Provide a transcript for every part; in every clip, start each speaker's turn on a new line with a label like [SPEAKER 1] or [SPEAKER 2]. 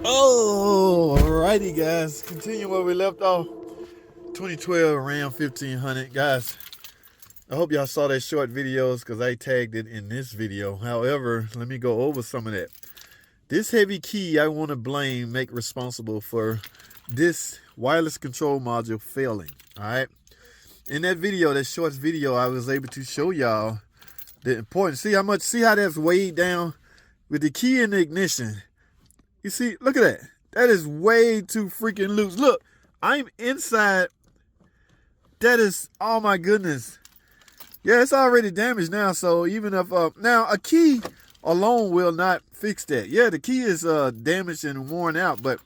[SPEAKER 1] Oh, alrighty, guys. Continue where we left off. 2012 Ram 1500, guys. I hope y'all saw that short videos because I tagged it in this video. However, let me go over some of that. This heavy key I want to make responsible for this wireless control module failing. All right. In that video, that short video, I was able to show y'all the importance. See how that's weighed down with the key in the ignition. You see, look at that. That is way too freaking loose. Look, I'm inside. That is, oh my goodness. Yeah, it's already damaged now. So even if, now a key alone will not fix that. Yeah, the key is damaged and worn out, but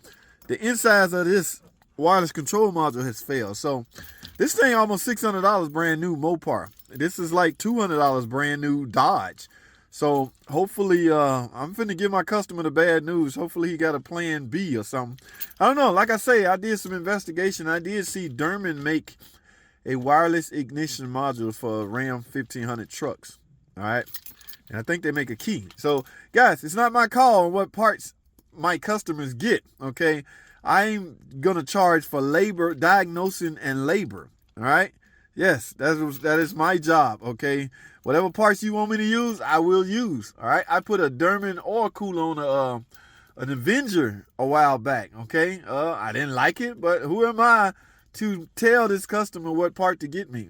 [SPEAKER 1] the insides of this wireless control module has failed. So this thing almost $600 brand new Mopar. This is like $200 brand new Dodge. So hopefully, I'm finna give my customer the bad news. Hopefully he got a plan B or something. I don't know. Like I say, I did some investigation. I did see Derman make a wireless ignition module for Ram 1500 trucks. All right. And I think they make a key. So guys, it's not my call on what parts my customers get. Okay. I'm going to charge for labor, diagnosing and labor. All right. Yes, that is my job, okay? Whatever parts you want me to use, I will use, all right? I put a Derman oil cooler on an Avenger a while back, okay? I didn't like it, but who am I to tell this customer what part to get me?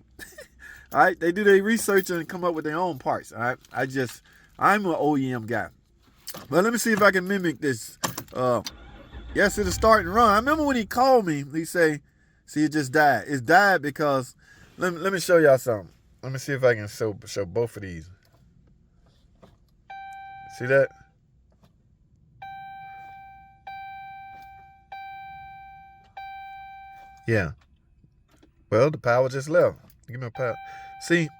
[SPEAKER 1] All right? They do their research and come up with their own parts, all right? I'm an OEM guy. But let me see if I can mimic this. Yes, it'll start and run. I remember when he called me, he say, see, it just died. It's died because... Let me show y'all something. Let me see if I can show both of these. See that? Yeah. Well, the power just left. Give me a power. See,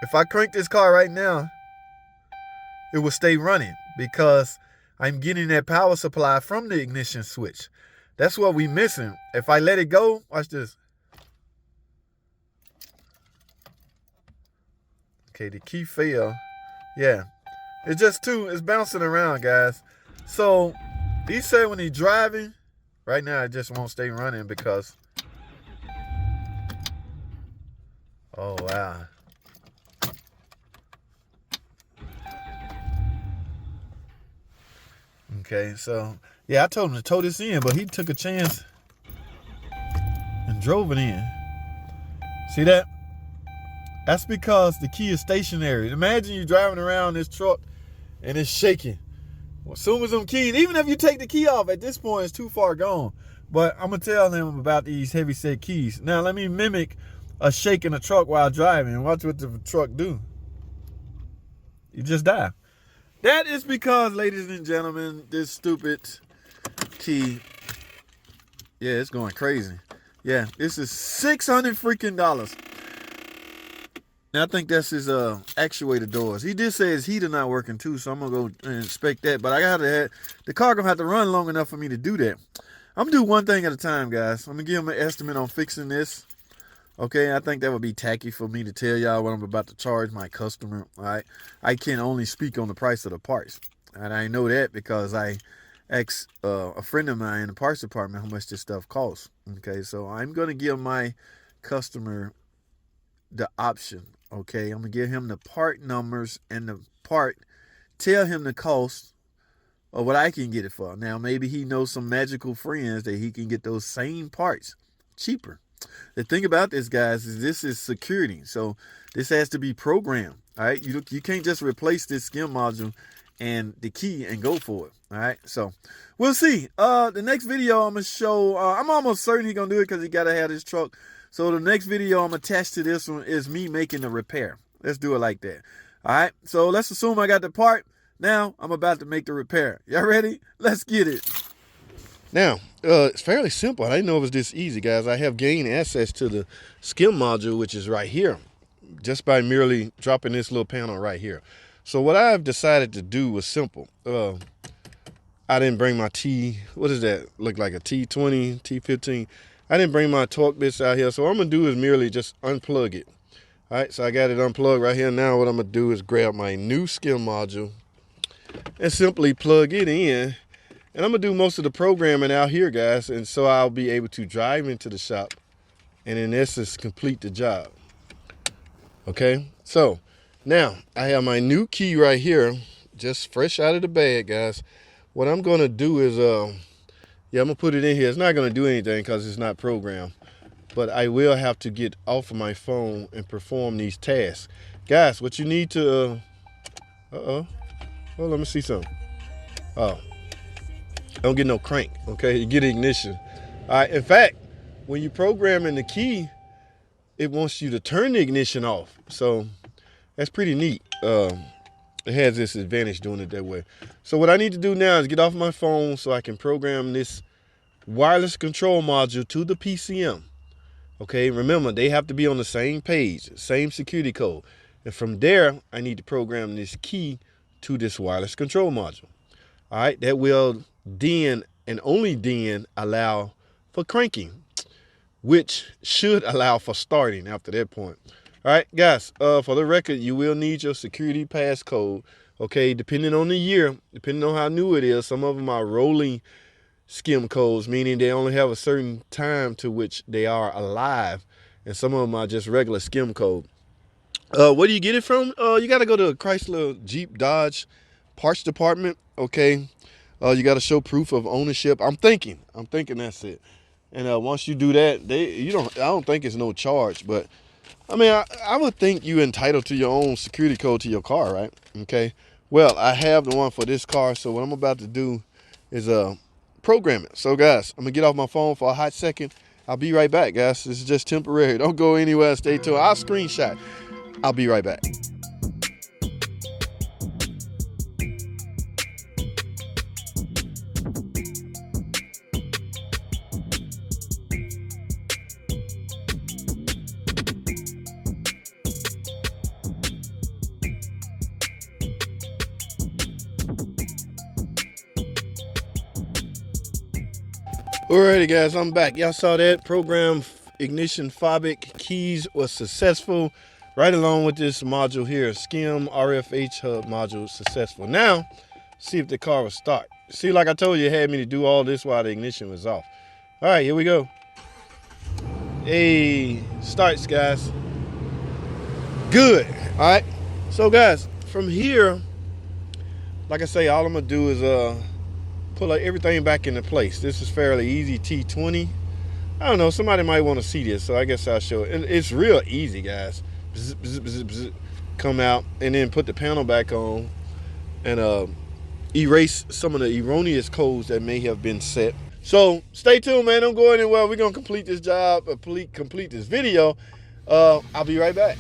[SPEAKER 1] if I crank this car right now, it will stay running because I'm getting that power supply from the ignition switch. That's what we missing. If I let it go, watch this. Okay, the key failed. Yeah. It's bouncing around, guys. So, he said when he's driving, right now it just won't stay running because... Oh, wow. Okay, so, yeah, I told him to tow this in, but he took a chance and drove it in. See that? That's because the key is stationary. Imagine you driving around this truck and it's shaking. Well, as soon as them keys, even if you take the key off, at this point it's too far gone. But I'm going to tell them about these heavy set keys. Now let me mimic a shake in a truck while driving. Watch what the truck do. You just die. That is because, ladies and gentlemen, this stupid key, yeah, it's going crazy. Yeah, this is $600 freaking dollars. Now, I think that's his actuator doors. He did say his heater not working too, so I'm gonna go and inspect that. But I gotta have the car gonna have to run long enough for me to do that. I'm gonna do one thing at a time, guys. I'm gonna give him an estimate on fixing this. Okay, I think that would be tacky for me to tell y'all what I'm about to charge my customer. All right, I can only speak on the price of the parts, and I know that because I asked a friend of mine in the parts department how much this stuff costs. Okay, so I'm gonna give my customer the option. Okay, I'm gonna give him the part numbers and the part, tell him the cost of what I can get it for. Now, maybe he knows some magical friends that he can get those same parts cheaper. The thing about this, guys, is this is security. So this has to be programmed. All right, you can't just replace this skim module and the key and go for it. All right, so we'll see. The next video I'm gonna show, I'm almost certain he's gonna do it because he gotta have his truck. So the next video I'm attached to this one is me making the repair. Let's do it like that. All right, so let's assume I got the part. Now I'm about to make the repair. Y'all ready? Let's get it. Now, it's fairly simple. I didn't know it was this easy, guys. I have gained access to the skim module, which is right here, just by merely dropping this little panel right here. So what I've decided to do was simple. I didn't bring my what does that look like, a T20, T15? I didn't bring my torque bits out here, so what I'm gonna do is merely just unplug it.
[SPEAKER 2] All right, so I got it unplugged right here. Now what I'm gonna do is grab my new skim module and simply plug it in. And I'm gonna do most of the programming out here, guys. And so I'll be able to drive into the shop and in essence complete the job. Okay, so now I have my new key right here, just fresh out of the bag, guys. What I'm gonna do is, yeah, I'm gonna put it in here. It's not gonna do anything because it's not programmed, but I will have to get off of my phone and perform these tasks. Guys, what you need to, well, let me see something. Oh, don't get no crank, okay? You get ignition. All right, in fact, when you program in the key, it wants you to turn the ignition off. So that's pretty neat. It has this advantage doing it that way. So what I need to do now is get off my phone so I can program this wireless control module to the PCM. Okay, remember, they have to be on the same page, same security code. And from there, I need to program this key to this wireless control module. All right, that will then and only then allow for cranking, which should allow for starting after that point. All right, guys, for the record, you will need your security passcode, okay, depending on the year, depending on how new it is. Some of them are rolling skim codes, meaning they only have a certain time to which they are alive, and some of them are just regular skim code. Where do you get it from? You got to go to Chrysler, Jeep, Dodge parts department, okay? You got to show proof of ownership. I'm thinking that's it. And once you do that, I don't think it's no charge, but I mean, I would think you entitled to your own security code to your car, right? Okay. Well, I have the one for this car, so what I'm about to do is program it. So guys, I'm gonna get off my phone for a hot second. I'll be right back, guys. This is just temporary. Don't go anywhere. Stay tuned. I'll screenshot. I'll be right back. Alrighty, guys, I'm back. Y'all saw that program ignition fobic keys was successful, right along with this module here, skim RFH hub module successful. Now, see if the car will start. See, like I told you, it had me to do all this while the ignition was off. All right, here we go. Hey, starts, guys. Good. All right. So, guys, from here, like I say, all I'm gonna do is pull everything back into place. This is fairly easy. T20. I don't know, somebody might want to see this, so I guess I'll show it. And it's real easy, guys. Bzz, bzz, bzz, bzz. Come out and then put the panel back on and erase some of the erroneous codes that may have been set. So stay tuned, man. Don't go anywhere. We're gonna complete this job, complete this video. I'll be right back.